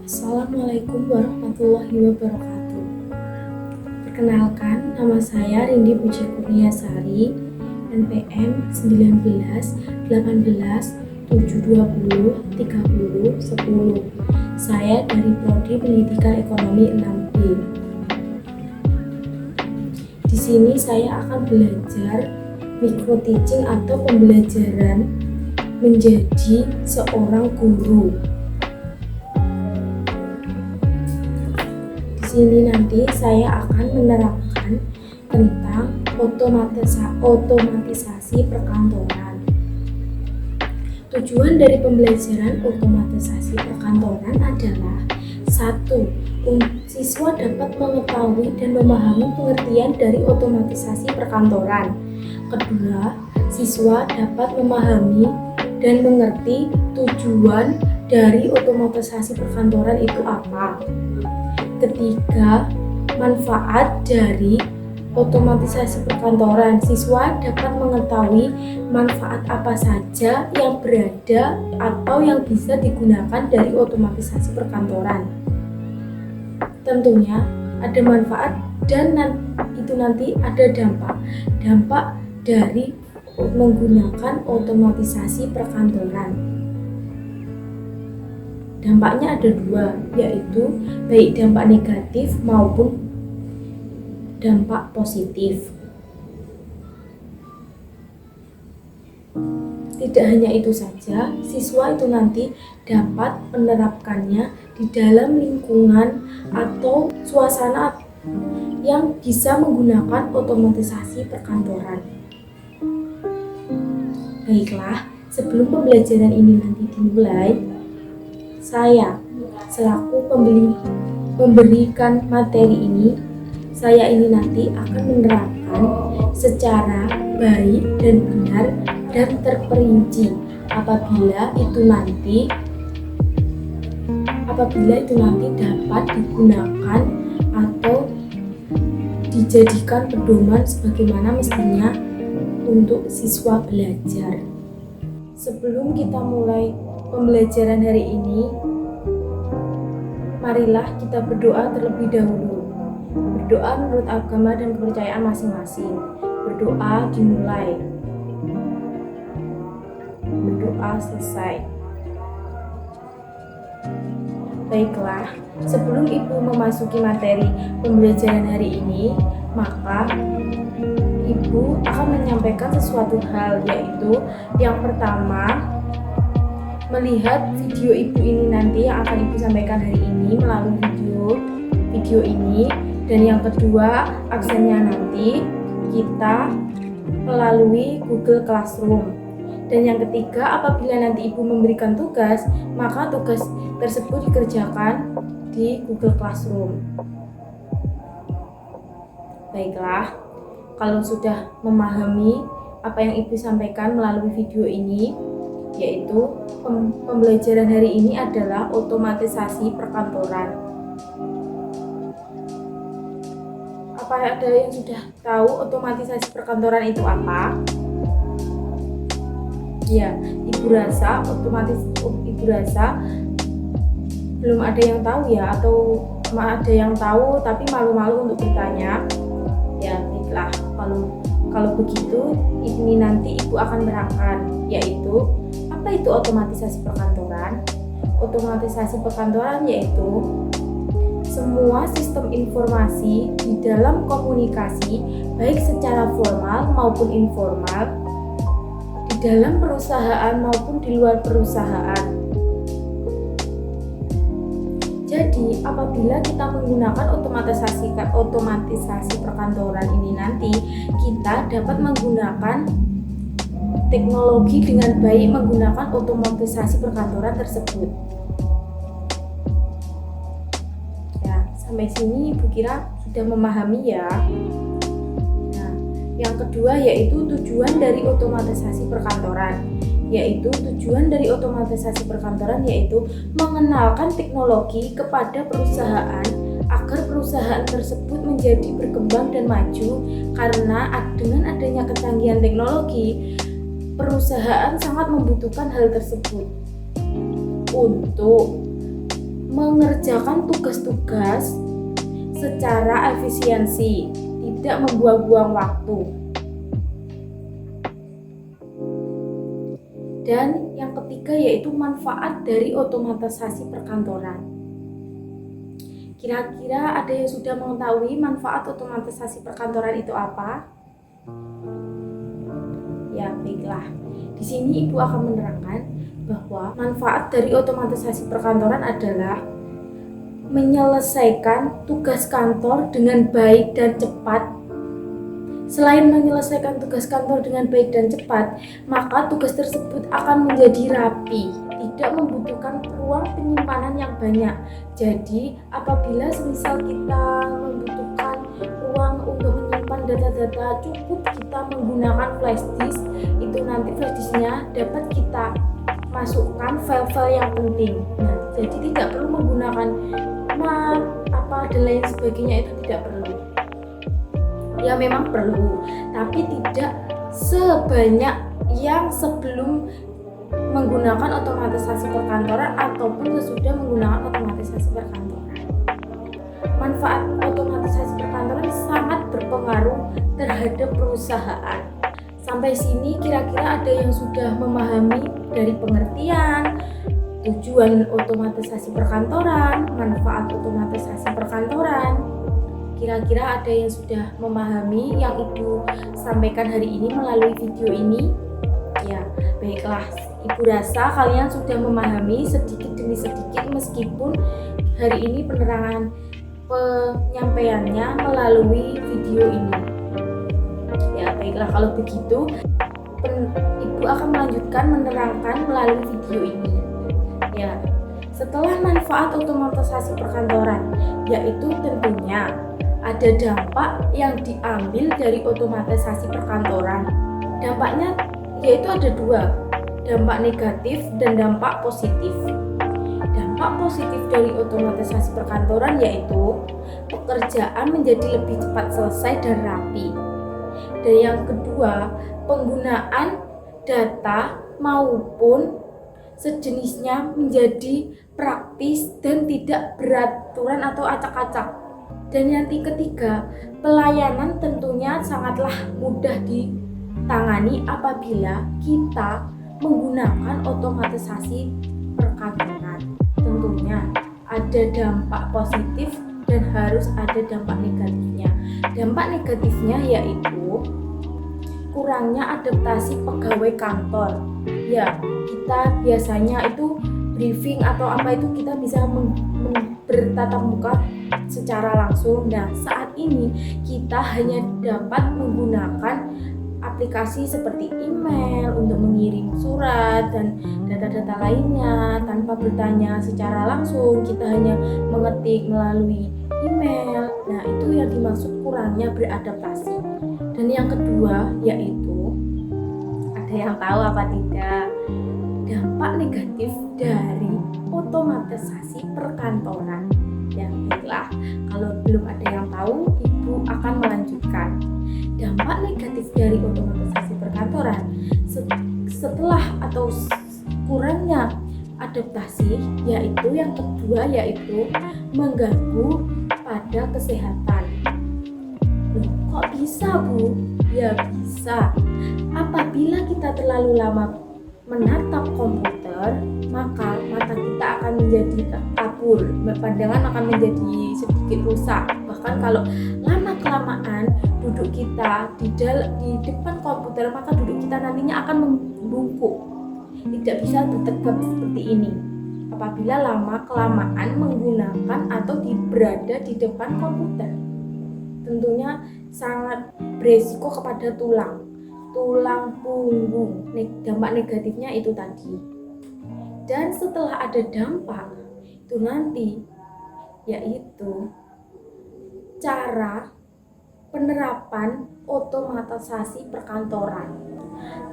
Assalamualaikum warahmatullahi wabarakatuh. Perkenalkan, nama saya Rindi Puji Kurniasari, NPM 19 18 720 30 10. Saya dari Prodi Pendidikan Ekonomi 6B. Di sini saya akan belajar micro teaching atau pembelajaran menjadi seorang guru. Di sini nanti saya akan menerapkan tentang otomatisasi perkantoran. Tujuan dari pembelajaran otomatisasi perkantoran adalah 1. Siswa dapat mengetahui dan memahami pengertian dari otomatisasi perkantoran. Kedua, siswa dapat memahami dan mengerti tujuan dari otomatisasi perkantoran itu apa. Ketiga, manfaat dari otomatisasi perkantoran. Siswa dapat mengetahui manfaat apa saja yang berada atau yang bisa digunakan dari otomatisasi perkantoran. Tentunya ada manfaat dan itu nanti ada dampak dari menggunakan otomatisasi perkantoran. Dampaknya ada dua, yaitu baik dampak negatif maupun dampak positif. Tidak hanya itu saja, siswa itu nanti dapat menerapkannya di dalam lingkungan atau suasana yang bisa menggunakan otomatisasi perkantoran. Baiklah, sebelum pembelajaran ini nanti dimulai, saya selaku memberikan materi ini, saya ini nanti akan menerapkan secara baik dan benar dan terperinci apabila itu nanti dapat digunakan atau dijadikan pedoman sebagaimana mestinya untuk siswa belajar. Sebelum kita mulai pembelajaran hari ini, marilah kita berdoa terlebih dahulu. Berdoa menurut agama dan kepercayaan masing-masing. Berdoa dimulai. Berdoa selesai. Baiklah, sebelum Ibu memasuki materi pembelajaran hari ini, maka Ibu akan menyampaikan sesuatu hal, yaitu yang pertama, melihat video Ibu ini nanti yang akan Ibu sampaikan hari ini melalui video ini, dan yang kedua, aksennya nanti kita melalui Google Classroom. Dan yang ketiga, apabila nanti Ibu memberikan tugas, maka tugas tersebut dikerjakan di Google Classroom. Baiklah, kalau sudah memahami apa yang Ibu sampaikan melalui video ini, yaitu pembelajaran hari ini adalah otomatisasi perkantoran. Apa ada yang sudah tahu otomatisasi perkantoran itu apa? Ya, Ibu rasa belum ada yang tahu ya, atau ada yang tahu tapi malu-malu untuk bertanya. Ya, baiklah, kalau begitu ini nanti Ibu akan menerangkan, yaitu apa itu otomatisasi perkantoran? Otomatisasi perkantoran yaitu semua sistem informasi di dalam komunikasi, baik secara formal maupun informal, di dalam perusahaan maupun di luar perusahaan. Jadi, apabila kita menggunakan otomatisasi perkantoran ini nanti, kita dapat menggunakan teknologi dengan baik menggunakan otomatisasi perkantoran tersebut. Ya, sampai sini Ibu kira sudah memahami ya. Nah, yang kedua yaitu tujuan dari otomatisasi perkantoran. Tujuan dari otomatisasi perkantoran yaitu mengenalkan teknologi kepada perusahaan agar perusahaan tersebut menjadi berkembang dan maju, karena dengan adanya kecanggihan teknologi, perusahaan sangat membutuhkan hal tersebut untuk mengerjakan tugas-tugas secara efisiensi, tidak membuang-buang waktu. Dan yang ketiga yaitu manfaat dari otomatisasi perkantoran. Kira-kira ada yang sudah mengetahui manfaat otomatisasi perkantoran itu apa? Ya, baiklah. Di sini Ibu akan menerangkan bahwa manfaat dari otomatisasi perkantoran adalah menyelesaikan tugas kantor dengan baik dan cepat. Selain menyelesaikan tugas kantor dengan baik dan cepat, maka tugas tersebut akan menjadi rapi, tidak membutuhkan ruang penyimpanan yang banyak. Jadi, apabila semisal kita membutuhkan ruang untuk menyimpan data-data, cukup kita menggunakan flash disk. Itu nanti flash disknya dapat kita masukkan file-file yang penting. Nah, jadi tidak perlu menggunakan map, dan lain sebagainya, itu tidak perlu. Ya memang perlu, tapi tidak sebanyak yang sebelum menggunakan otomatisasi perkantoran ataupun sesudah menggunakan otomatisasi perkantoran. Manfaat otomatisasi perkantoran sangat berpengaruh terhadap perusahaan. Sampai sini kira-kira ada yang sudah memahami dari pengertian, tujuan otomatisasi perkantoran, manfaat otomatisasi perkantoran. Kira-kira ada yang sudah memahami yang Ibu sampaikan hari ini melalui video ini? Ya, baiklah. Ibu rasa kalian sudah memahami sedikit demi sedikit meskipun hari ini penerangan penyampaiannya melalui video ini. Ya, baiklah, kalau begitu Ibu akan melanjutkan menerangkan melalui video ini. Ya, setelah manfaat otomatisasi perkantoran, yaitu tentunya ada dampak yang diambil dari otomatisasi perkantoran. Dampaknya yaitu ada dua, dampak negatif dan dampak positif. Dampak positif dari otomatisasi perkantoran yaitu pekerjaan menjadi lebih cepat selesai dan rapi. Dan yang kedua, penggunaan data maupun sejenisnya menjadi praktis dan tidak beraturan atau acak-acak. Dan yang ketiga, pelayanan tentunya sangatlah mudah ditangani apabila kita menggunakan otomatisasi perkantoran. Tentunya ada dampak positif dan harus ada dampak negatifnya. Dampak negatifnya yaitu kurangnya adaptasi pegawai kantor. Ya, kita biasanya itu briefing atau apa itu kita bisa bertatap muka secara langsung. Nah, saat ini kita hanya dapat menggunakan aplikasi seperti email untuk mengirim surat dan data-data lainnya tanpa bertanya secara langsung. Kita hanya mengetik melalui email. Nah, itu yang dimaksud kurangnya beradaptasi. Dan yang kedua yaitu, ada yang tahu apa tidak? Dampak negatif dari otomatisasi perkantoran. Ya, baiklah, kalau belum ada yang tahu, Ibu akan melanjutkan. Dampak negatif dari otomatisasi perkantoran setelah atau kurangnya adaptasi, yaitu yang kedua yaitu mengganggu pada kesehatan. Loh, kok bisa, Bu? Ya bisa. Apabila kita terlalu lama menatap komputer, maka mata kita akan menjadi kabur, pandangan akan menjadi sedikit rusak. Bahkan kalau lama-kelamaan duduk kita di depan komputer, maka duduk kita nantinya akan membungkuk, tidak bisa bertegap seperti ini apabila lama-kelamaan menggunakan atau berada di depan komputer. Tentunya sangat beresiko kepada tulang punggung. Dampak negatifnya itu tadi. Dan setelah ada dampak itu nanti yaitu cara penerapan otomatisasi perkantoran.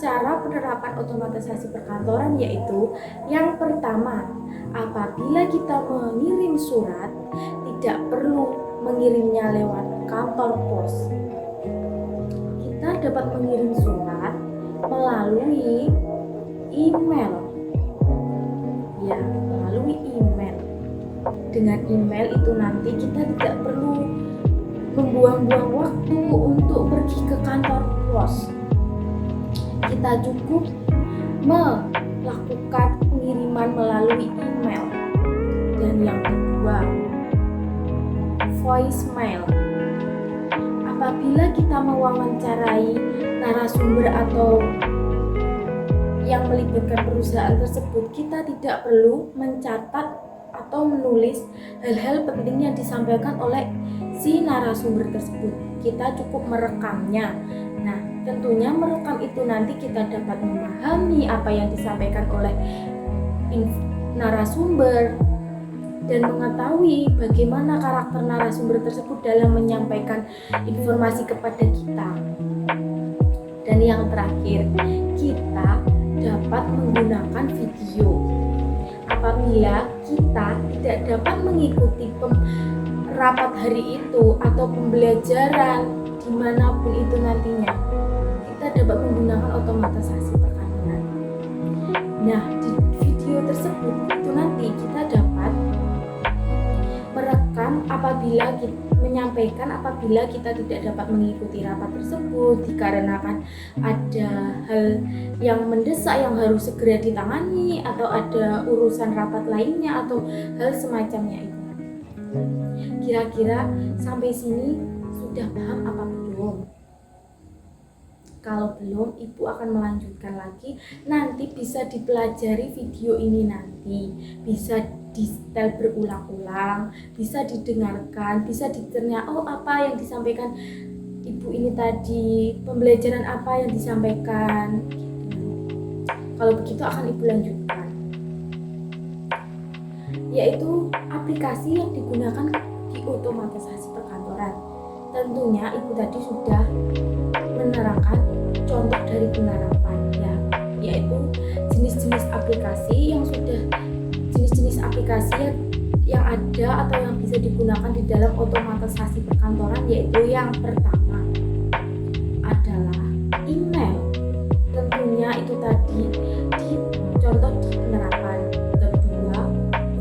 Cara penerapan otomatisasi perkantoran yaitu yang pertama, apabila kita mengirim surat tidak perlu mengirimnya lewat kantor pos. Kita dapat mengirim surat melalui email. Ya, melalui email. dengan email itu nanti kita tidak perlu membuang-buang waktu untuk pergi ke kantor pos. Kita cukup melakukan pengiriman melalui email. Dan yang kedua, voicemail. Apabila kita mewawancarai narasumber atau yang melibatkan perusahaan tersebut, kita tidak perlu mencatat atau menulis hal-hal penting yang disampaikan oleh si narasumber tersebut. Kita cukup merekamnya. Nah, tentunya merekam itu nanti kita dapat memahami apa yang disampaikan oleh narasumber dan mengetahui bagaimana karakter narasumber tersebut dalam menyampaikan informasi kepada kita. Dan yang terakhir, kita dapat menggunakan video. Apabila kita tidak dapat mengikuti rapat hari itu atau pembelajaran dimanapun itu nantinya, kita dapat menggunakan otomatisasi perkantoran. Nah, di video tersebut itu nanti kita dapat merekam apabila kita tidak dapat mengikuti rapat tersebut dikarenakan ada hal yang mendesak yang harus segera ditangani atau ada urusan rapat lainnya atau hal semacamnya itu. Kira-kira sampai sini sudah paham apa belum? Kalau belum, Ibu akan melanjutkan lagi. Nanti bisa dipelajari video ini nanti. Bisa di-setel berulang-ulang, bisa didengarkan, bisa dicerna, oh apa yang disampaikan Ibu ini tadi, pembelajaran apa yang disampaikan. Kalau begitu akan Ibu lanjutkan. Yaitu aplikasi yang digunakan di otomatisasi perkantoran. Tentunya Ibu tadi sudah menerangkan contoh dari penerapan ya, yaitu jenis-jenis aplikasi yang ada atau yang bisa digunakan di dalam otomatisasi perkantoran, yaitu yang pertama adalah email. Tentunya itu tadi di contoh di penerapan. Kedua,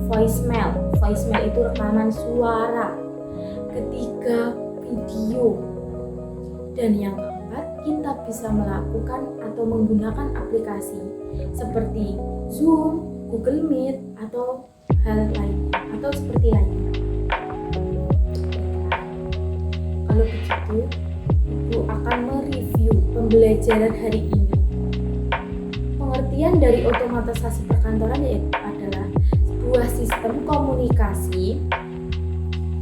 voicemail itu rekaman suara. Ketiga, video. Dan yang keempat, kita bisa melakukan atau menggunakan aplikasi seperti Zoom, Google Meet, atau hal lain atau seperti lainnya. Kalau begitu, Ibu akan mereview pembelajaran hari ini. Pengertian dari otomatisasi perkantoran yaitu adalah sebuah sistem komunikasi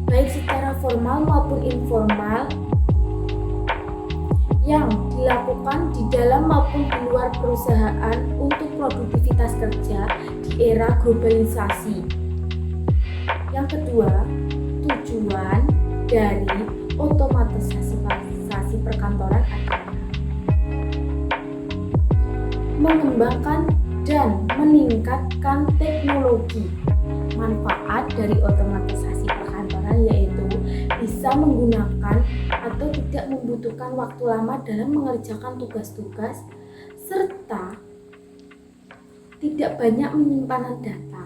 baik secara formal maupun informal yang dilakukan di dalam maupun di luar perusahaan untuk produktivitas kerja di era globalisasi. Yang kedua, tujuan dari otomatisasi perkantoran adalah mengembangkan dan meningkatkan teknologi. Manfaat dari otomatisasi perkantoran yaitu bisa menggunakan atau tidak membutuhkan waktu lama dalam mengerjakan tugas-tugas serta tidak banyak menyimpan data.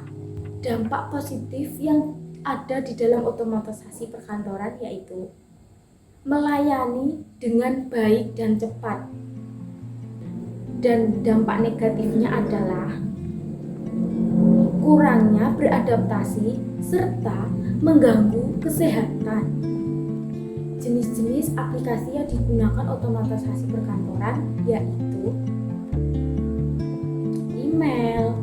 Dampak positif yang ada di dalam otomatisasi perkantoran yaitu melayani dengan baik dan cepat. Dan dampak negatifnya adalah kurangnya beradaptasi serta mengganggu kesehatan. Jenis-jenis aplikasi yang digunakan otomatisasi perkantoran yaitu email,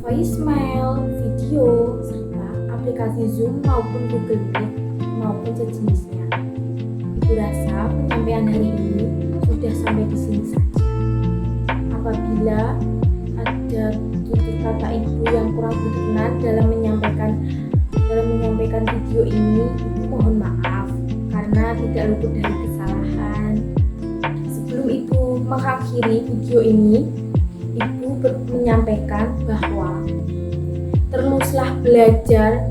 voicemail, video, serta aplikasi Zoom maupun Google Meet maupun sejenisnya. Ibu rasa penyampaian hari ini sudah sampai di sini saja. Apabila ada tutur kata Ibu yang kurang berkenan dalam menyampaikan video ini, Ibu mohon maaf karena tidak luput dari kesalahan. Sebelum Ibu mengakhiri video ini, Ibu menyampaikan bahwa teruslah belajar,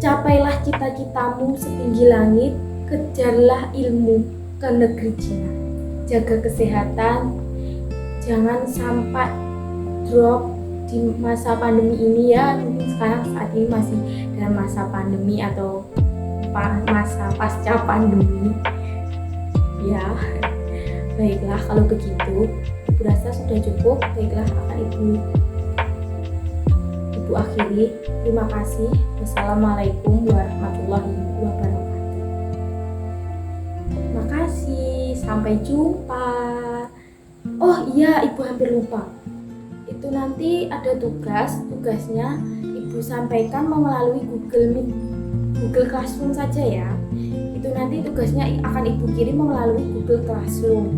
capailah cita-citamu setinggi langit, kejarlah ilmu ke negeri Cina. Jaga kesehatan, jangan sampai drop di masa pandemi ini ya. sekarang saat ini masih dalam masa pandemi atau masa pasca pandemi ya. Baiklah, kalau begitu Ibu rasa sudah cukup. Baiklah, akan Ibu akhiri. Terima kasih. Wassalamualaikum warahmatullahi wabarakatuh. Terima kasih, sampai jumpa. Oh iya, Ibu hampir lupa. Itu nanti ada tugasnya Ibu sampaikan melalui Google Classroom saja ya. Itu nanti tugasnya akan Ibu kirim melalui Google Classroom.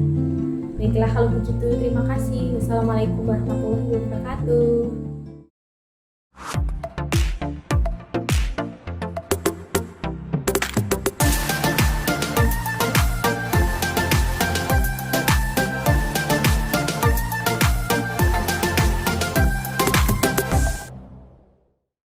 Baiklah, kalau begitu terima kasih. Wassalamualaikum warahmatullahi wabarakatuh.